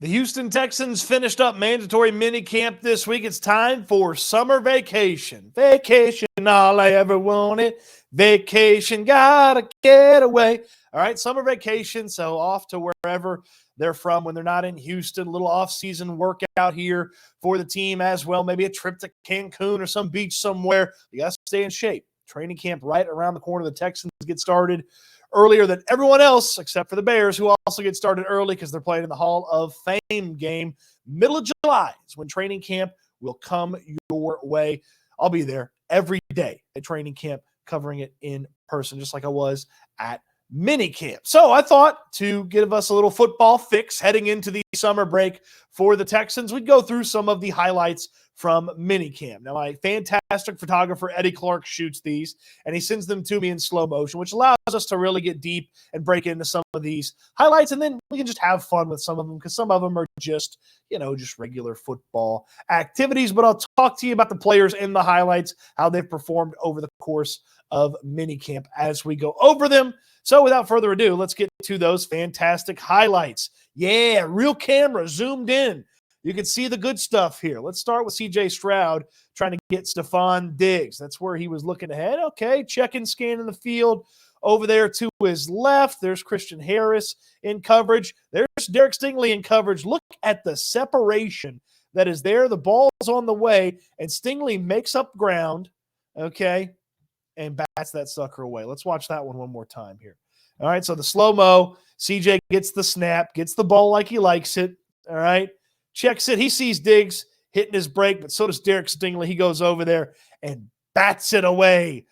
The Houston Texans finished up mandatory minicamp this week. It's time for summer vacation. Vacation, all I ever wanted. Vacation, gotta get away. All right, summer vacation, so off to wherever they're from when they're not in Houston. A little off-season workout here for the team as well. Maybe a trip to Cancun or some beach somewhere. You got to stay in shape. Training camp right around the corner. The Texans get started earlier than everyone else, except for the Bears, who also get started early because they're playing in the Hall of Fame game. Middle of July is when training camp will come your way. I'll be there every day at training camp, covering it in person, just like I was at minicamp. So I thought to give us a little football fix heading into the summer break for the Texans, we'd go through some of the highlights from minicamp. Now, my fantastic photographer, Eddie Clark, shoots these, and he sends them to me in slow motion, which allows us to really get deep and break into some of these highlights, and then we can just have fun with some of them, because some of them are just, just regular football activities. But I'll talk to you about the players in the highlights, how they've performed over the course of minicamp as we go over them. So without further ado, let's get to those fantastic highlights. Yeah, real camera zoomed in. You can see the good stuff here. Let's start with C.J. Stroud trying to get Stephon Diggs. That's where he was looking ahead. Okay, checking, scanning the field. Over there to his left, there's Christian Harris in coverage. There's Derek Stingley in coverage. Look at the separation that is there. The ball's on the way, and Stingley makes up ground, okay, and bats that sucker away. Let's watch that one more time here. All right, so the slow-mo, CJ gets the snap, gets the ball like he likes it, all right, checks it. He sees Diggs hitting his break, but so does Derek Stingley. He goes over there and bats it away.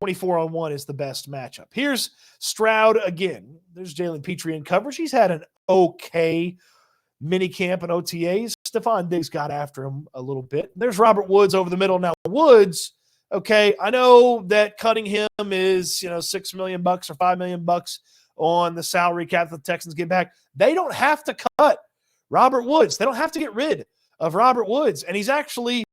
24-on-1 is the best matchup. Here's Stroud again. There's Jalen Petrie in coverage. He's had an okay minicamp and OTAs. Stephon Diggs got after him a little bit. There's Robert Woods over the middle. Now, Woods, okay, I know that cutting him is, $6 million or $5 million on the salary cap that the Texans get back. They don't have to cut Robert Woods. They don't have to get rid of Robert Woods. And he's actually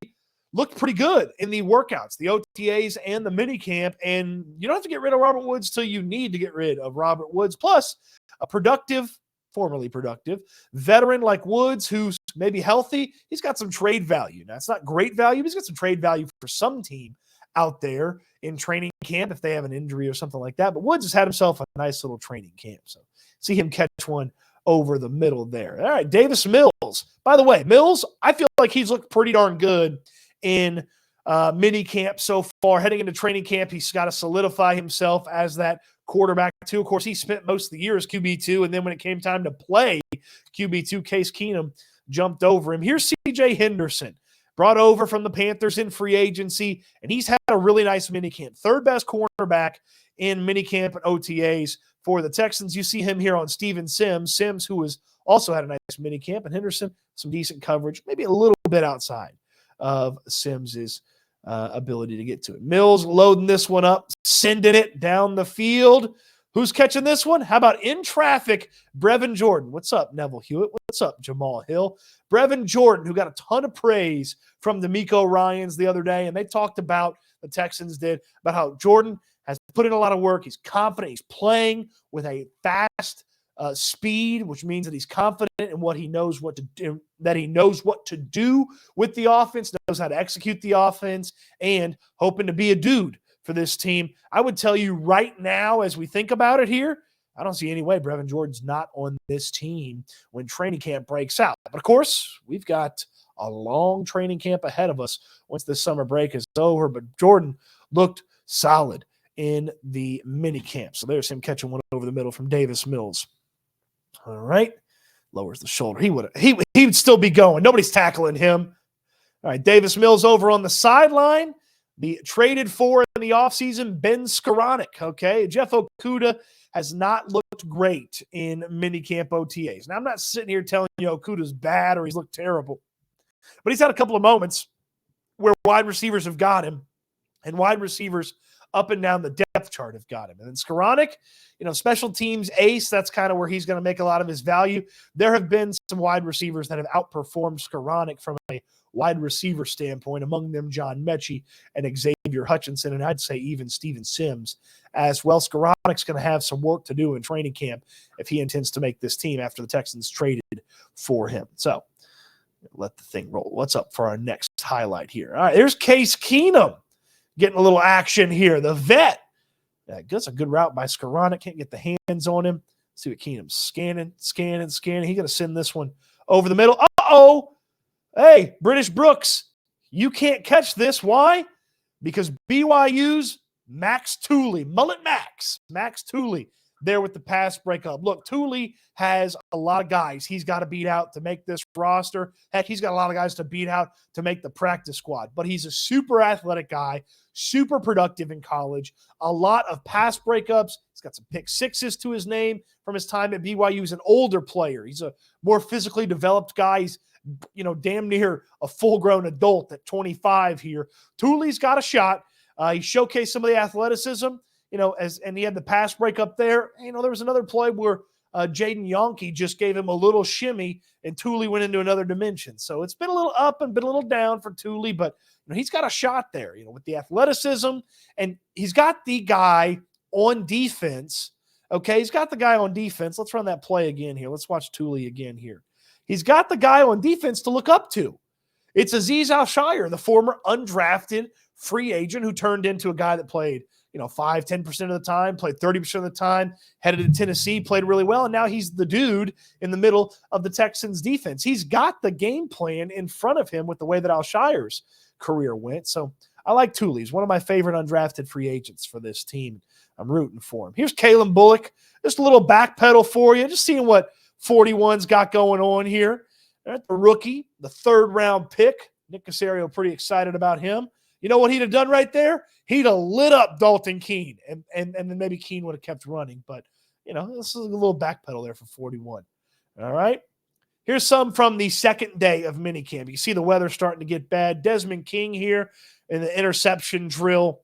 looked pretty good in the workouts, the OTAs and the minicamp. And you don't have to get rid of Robert Woods till you need to get rid of Robert Woods. Plus, a formerly productive veteran like Woods, who's maybe healthy, he's got some trade value. Now, it's not great value, but he's got some trade value for some team out there in training camp if they have an injury or something like that. But Woods has had himself a nice little training camp. So see him catch one over the middle there. All right, Davis Mills. By the way, Mills, I feel like he's looked pretty darn good in mini camp so far. Heading into training camp, he's got to solidify himself as that quarterback too. Of course, he spent most of the year as QB2, and then when it came time to play QB2, Case Keenum jumped over him. Here's C.J. Henderson, brought over from the Panthers in free agency, and he's had a really nice minicamp. Third best cornerback in minicamp and OTAs for the Texans. You see him here on Steven Sims. Sims, who has also had a nice minicamp, and Henderson, some decent coverage, maybe a little bit outside of Sims's ability to get to it. Mills loading this one up, sending it down the field. Who's catching this one? How about in traffic, Brevin Jordan? What's up, Neville Hewitt? What's up, Jamal Hill? Brevin Jordan, who got a ton of praise from D'Amico Ryans the other day, and they talked about, the Texans did, about how Jordan has put in a lot of work. He's confident. He's playing with a fast speed, which means that he's confident in what he knows what to do, that he knows what to do with the offense, knows how to execute the offense, and hoping to be a dude for this team. I would tell you right now, as we think about it here, I don't see any way Brevin Jordan's not on this team when training camp breaks out. But, of course, we've got a long training camp ahead of us once this summer break is over. But Jordan looked solid in the mini camp. So there's him catching one over the middle from Davis Mills. All right. Lowers the shoulder. He would still be going. Nobody's tackling him. All right, Davis Mills over on the sideline. The traded for in the offseason, Ben Skoranek, okay? Jeff Okudah has not looked great in minicamp OTAs. Now, I'm not sitting here telling you Okudah's bad or he's looked terrible, but he's had a couple of moments where wide receivers have got him, and wide receivers up and down the depth chart have got him. And then Skoranek, special teams ace, that's kind of where he's going to make a lot of his value. There have been some wide receivers that have outperformed Skoranek from a wide receiver standpoint, among them John Mechie and Xavier Hutchinson, and I'd say even Steven Sims as well. Skoranek's going to have some work to do in training camp if he intends to make this team after the Texans traded for him. So let the thing roll. What's up for our next highlight here? All right, there's Case Keenum getting a little action here. The vet. That's a good route by Skoranek. Can't get the hands on him. See what Keenum's scanning. He's going to send this one over the middle. Uh-oh. Hey, British Brooks, you can't catch this. Why? Because BYU's Max Tooley, Mullet Max Tooley, there with the pass breakup. Look, Tooley has a lot of guys he's got to beat out to make this roster. Heck, he's got a lot of guys to beat out to make the practice squad. But he's a super athletic guy, super productive in college, a lot of pass breakups. He's got some pick sixes to his name from his time at BYU. He's an older player. He's a more physically developed guy. He's damn near a full-grown adult at 25 here. Tooley's got a shot. He showcased some of the athleticism, and he had the pass break up there. There was another play where Jaden Yonke just gave him a little shimmy, and Tooley went into another dimension. So it's been a little up and been a little down for Tooley, but he's got a shot there, with the athleticism, and he's got the guy on defense. Okay, he's got the guy on defense. Let's run that play again here. Let's watch Tooley again here. He's got the guy on defense to look up to. It's Azeez Al-Shaair, the former undrafted free agent who turned into a guy that played, 5-10% of the time, played 30% of the time, headed to Tennessee, played really well, and now he's the dude in the middle of the Texans defense. He's got the game plan in front of him with the way that Al-Shaair's career went. So I like Tooley. He's one of my favorite undrafted free agents for this team. I'm rooting for him. Here's Kalen Bullock. Just a little backpedal for you, just seeing what 41's got going on here. The rookie, the third-round pick. Nick Caserio pretty excited about him. You know what he'd have done right there? He'd have lit up Dalton Keene, and then maybe Keene would have kept running. But, this is a little backpedal there for 41. All right. Here's some from the second day of minicamp. You see the weather starting to get bad. Desmond King here in the interception drill.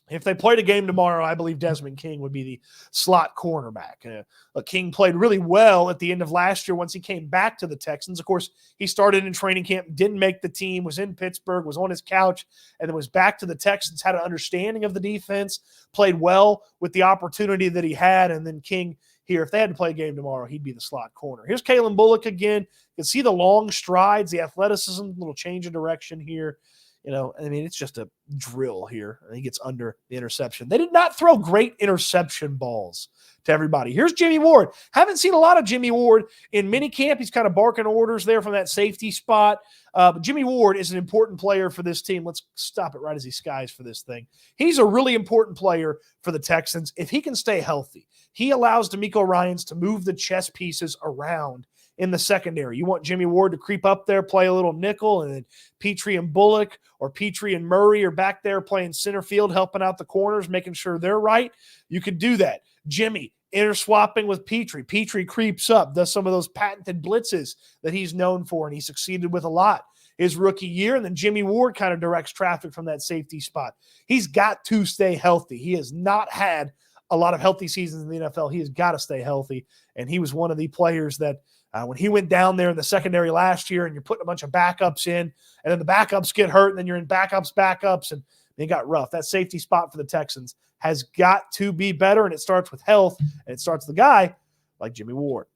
If they played a game tomorrow, I believe Desmond King would be the slot cornerback. King played really well at the end of last year once he came back to the Texans. Of course, he started in training camp, didn't make the team, was in Pittsburgh, was on his couch, and then was back to the Texans, had an understanding of the defense, played well with the opportunity that he had, and then King here, if they had to play a game tomorrow, he'd be the slot corner. Here's Kalen Bullock again. You can see the long strides, the athleticism, little change of direction here. It's just a drill here. He gets under the interception. They did not throw great interception balls to everybody. Here's Jimmy Ward. Haven't seen a lot of Jimmy Ward in minicamp. He's kind of barking orders there from that safety spot. But Jimmy Ward is an important player for this team. Let's stop it right as he skies for this thing. He's a really important player for the Texans. If he can stay healthy, he allows DeMeco Ryans to move the chess pieces around in the secondary. You want Jimmy Ward to creep up there, play a little nickel, and then Petrie and Bullock or Petrie and Murray are back there playing center field, helping out the corners, making sure they're right. You could do that. Jimmy interswapping with Petrie. Petrie creeps up, does some of those patented blitzes that he's known for, and he succeeded with a lot his rookie year. And then Jimmy Ward kind of directs traffic from that safety spot. He's got to stay healthy. He has not had a lot of healthy seasons in the NFL. He has got to stay healthy. And he was one of the players that when he went down there in the secondary last year and you're putting a bunch of backups in, and then the backups get hurt, and then you're in backups, and it got rough. That safety spot for the Texans has got to be better, and it starts with health, and it starts with a guy like Jimmy Ward.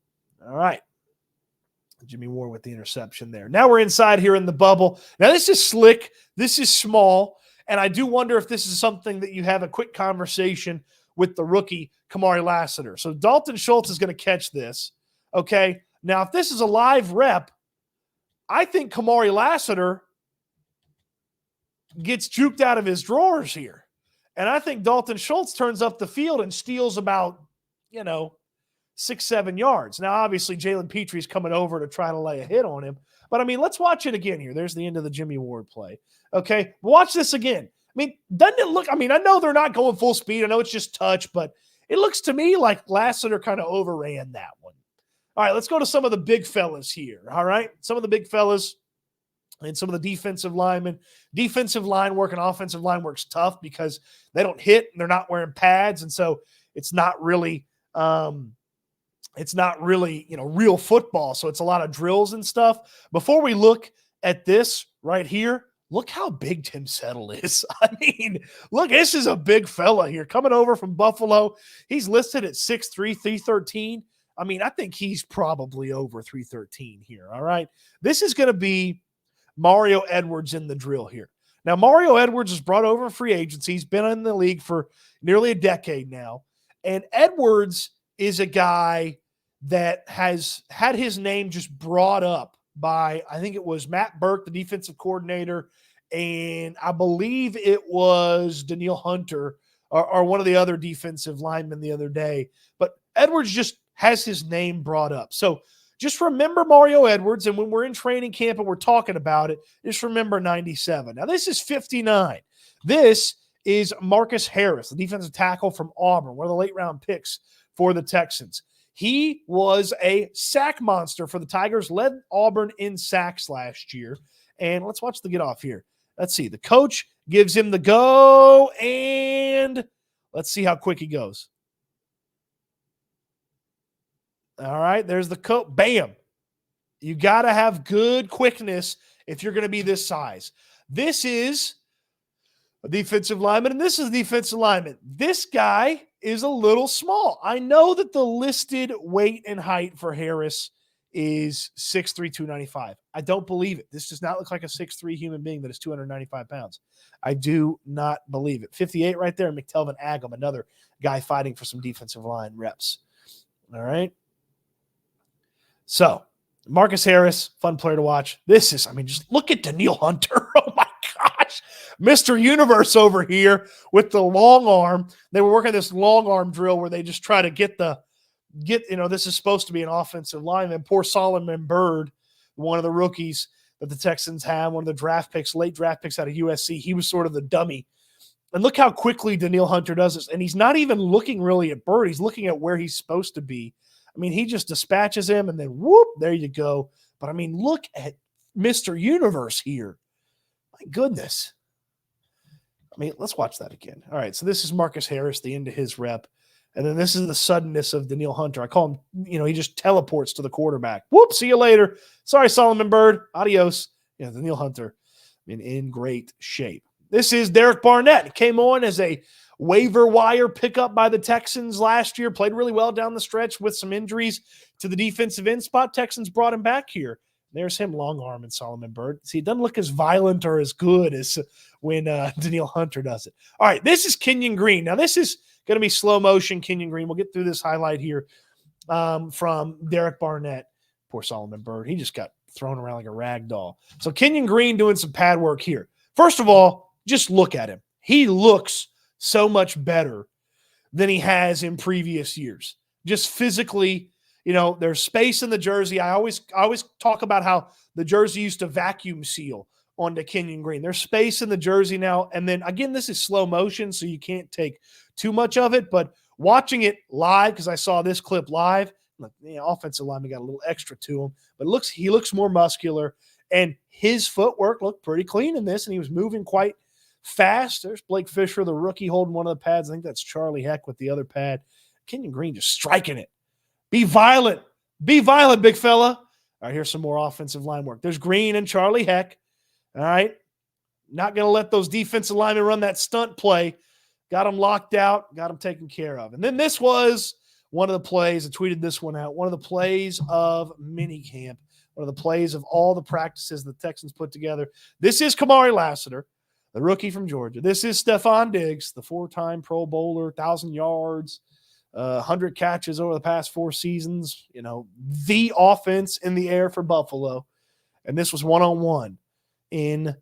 All right. Jimmy Ward with the interception there. Now we're inside here in the bubble. Now this is slick. This is small, and I do wonder if this is something that you have a quick conversation with the rookie, Kamari Lassiter. So Dalton Schultz is going to catch this, okay? Now, if this is a live rep, I think Kamari Lassiter gets juked out of his drawers here. And I think Dalton Schultz turns up the field and steals about, 6-7 yards. Now, obviously, Jalen Petrie's coming over to try to lay a hit on him. But, let's watch it again here. There's the end of the Jimmy Ward play. Okay, watch this again. Doesn't it look – I know they're not going full speed. I know it's just touch, but it looks to me like Lassiter kind of overran that one. All right, let's go to some of the big fellas here, all right? Some of the big fellas And some of the defensive linemen, defensive line work and offensive line work's tough because they don't hit and they're not wearing pads. And so it's not really, real football. So it's a lot of drills and stuff. Before we look at this right here, look how big Tim Settle is. I mean, look, this is a big fella here coming over from Buffalo. He's listed at 6'3", 313. I mean, I think he's probably over 313 here. All right. This is going to be Mario Edwards in the drill here. Now, Mario Edwards was brought over in free agency. He's been in the league for nearly a decade now. And Edwards is a guy that has had his name just brought up by, I think it was Matt Burke, the defensive coordinator, and I believe it was Danielle Hunter or one of the other defensive linemen the other day. But Edwards just has his name brought up. So just remember Mario Edwards, and when we're in training camp and we're talking about it, just remember 97. Now, this is 59. This is Marcus Harris, the defensive tackle from Auburn, one of the late-round picks for the Texans. He was a sack monster for the Tigers, led Auburn in sacks last year. And let's watch the get off here. Let's see. The coach gives him the go, and let's see how quick he goes. All right, there's the coach. Bam. You got to have good quickness if you're going to be this size. This is a defensive lineman, and this is a defensive lineman. This guy is a little small. I know that the listed weight and height for Harris is 6'3", 295. I don't believe it. This does not look like a 6'3" human being that is 295 pounds. I do not believe it. 58 right there, McTelvin Agam, another guy fighting for some defensive line reps. All right. So, Marcus Harris, fun player to watch. This is, just look at Danielle Hunter. Oh, my gosh. Mr. Universe over here with the long arm. They were working this long arm drill where they just try to get, this is supposed to be an offensive lineman. Poor Solomon Byrd, one of the rookies that the Texans have, one of the draft picks, late draft picks out of USC. He was sort of the dummy. And look how quickly Danielle Hunter does this. And he's not even looking really at Byrd. He's looking at where he's supposed to be. He just dispatches him, and then whoop, there you go. But, look at Mr. Universe here. My goodness. Let's watch that again. All right, so this is Marcus Harris, the end of his rep. And then this is the suddenness of Danielle Hunter. I call him, he just teleports to the quarterback. Whoop, see you later. Sorry, Solomon Byrd. Adios. Yeah, Danielle Hunter in great shape. This is Derek Barnett. He came on as a waiver wire pickup by the Texans last year, played really well down the stretch with some injuries to the defensive end spot. Texans brought him back here. There's him, long arm, and Solomon Byrd. See, it doesn't look as violent or as good as when Danielle Hunter does it. All right, this is Kenyon Green. Now, this is going to be slow motion Kenyon Green. We'll get through this highlight here from Derek Barnett. Poor Solomon Byrd. He just got thrown around like a rag doll. So Kenyon Green doing some pad work here. First of all, just look at him. He looks so much better than he has in previous years. Just physically, there's space in the jersey. I always talk about how the jersey used to vacuum seal onto Kenyon Green. There's space in the jersey now. And then again, this is slow motion, so you can't take too much of it. But watching it live, because I saw this clip live, look, the offensive lineman got a little extra to him, but he looks more muscular, and his footwork looked pretty clean in this, and he was moving quite fast. There's Blake Fisher, the rookie, holding one of the pads. I think that's Charlie Heck with the other pad. Kenyon Green just striking it. Be violent. Be violent, big fella. All right, here's some more offensive line work. There's Green and Charlie Heck. All right. Not going to let those defensive linemen run that stunt play. Got them locked out. Got them taken care of. And then this was one of the plays. I tweeted this one out. One of the plays of minicamp. One of the plays of all the practices the Texans put together. This is Kamari Lassiter, the rookie from Georgia. This is Stephon Diggs, the 4-time Pro Bowler, 1,000 yards, 100 catches over the past 4 seasons. The offense in the air for Buffalo. And this was one-on-one in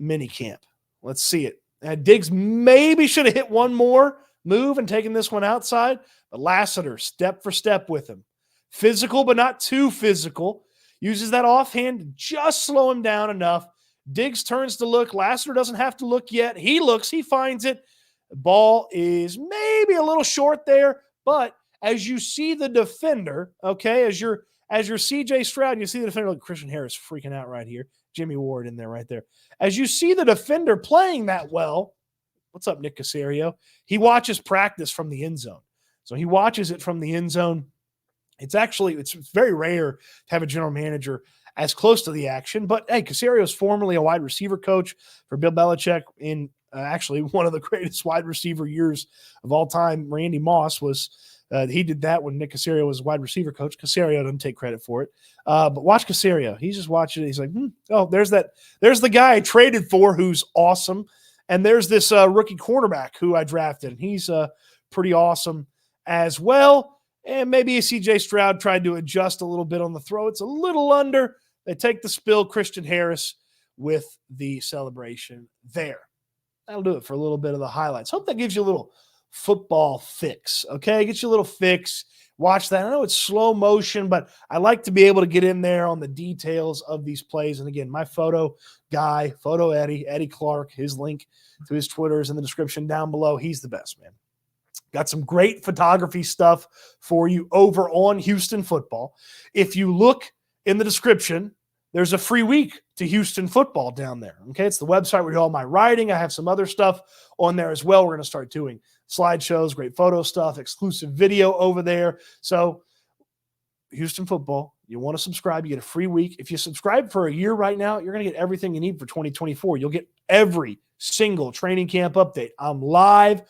minicamp. Let's see it. Diggs maybe should have hit one more move and taken this one outside, but Lassiter, step for step with him. Physical, but not too physical. Uses that offhand to just slow him down enough. Diggs turns to look. Lassiter doesn't have to look yet. He looks. He finds it. The ball is maybe a little short there, but as you see the defender, okay, as you're as your CJ Stroud, you see the defender like Christian Harris freaking out right here. Jimmy Ward in there right there. As you see the defender playing that well, what's up, Nick Caserio? He watches practice from the end zone. So he watches it from the end zone. It's very rare to have a general manager as close to the action. But, hey, Caserio is formerly a wide receiver coach for Bill Belichick in actually one of the greatest wide receiver years of all time. Randy Moss was he did that when Nick Caserio was wide receiver coach. Caserio doesn't take credit for it. But watch Caserio. He's just watching it. He's like, oh, there's the guy I traded for who's awesome. And there's this rookie cornerback who I drafted. And he's pretty awesome as well. And maybe a CJ Stroud tried to adjust a little bit on the throw. It's a little under. They take the spill. Christian Harris with the celebration there. That'll do it for a little bit of the highlights. Hope that gives you a little football fix, okay? Get you a little fix. Watch that. I know it's slow motion, but I like to be able to get in there on the details of these plays. And again, my photo guy, Photo Eddie Clark, his link to his Twitter is in the description down below. He's the best, man. Got some great photography stuff for you over on Houston Football. If you look in the description, there's a free week to Houston Football down there. Okay, it's the website where you do all my writing. I have some other stuff on there as well. We're going to start doing slideshows, great photo stuff, exclusive video over there. So Houston Football, you want to subscribe, you get a free week. If you subscribe for a year right now, you're going to get everything you need for 2024. You'll get every single training camp update. I'm live.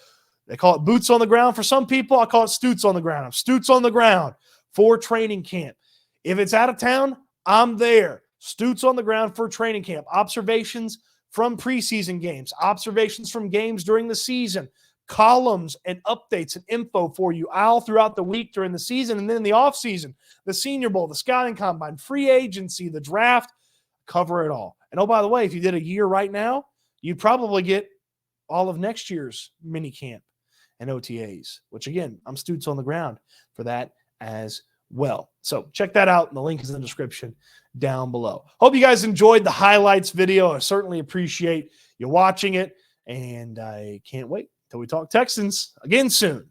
They call it boots on the ground for some people. I call it Stoots on the ground. I'm Stoots on the ground for training camp. If it's out of town, I'm there. Stoots on the ground for training camp. Observations from preseason games. Observations from games during the season. Columns and updates and info for you all throughout the week during the season. And then in the offseason, the Senior Bowl, the Scouting Combine, free agency, the draft, cover it all. And oh, by the way, if you did a year right now, you'd probably get all of next year's minicamp and OTAs, which again, I'm Stoots on the ground for that as well. So check that out. And the link is in the description down below. Hope you guys enjoyed the highlights video. I certainly appreciate you watching it. And I can't wait till we talk Texans again soon.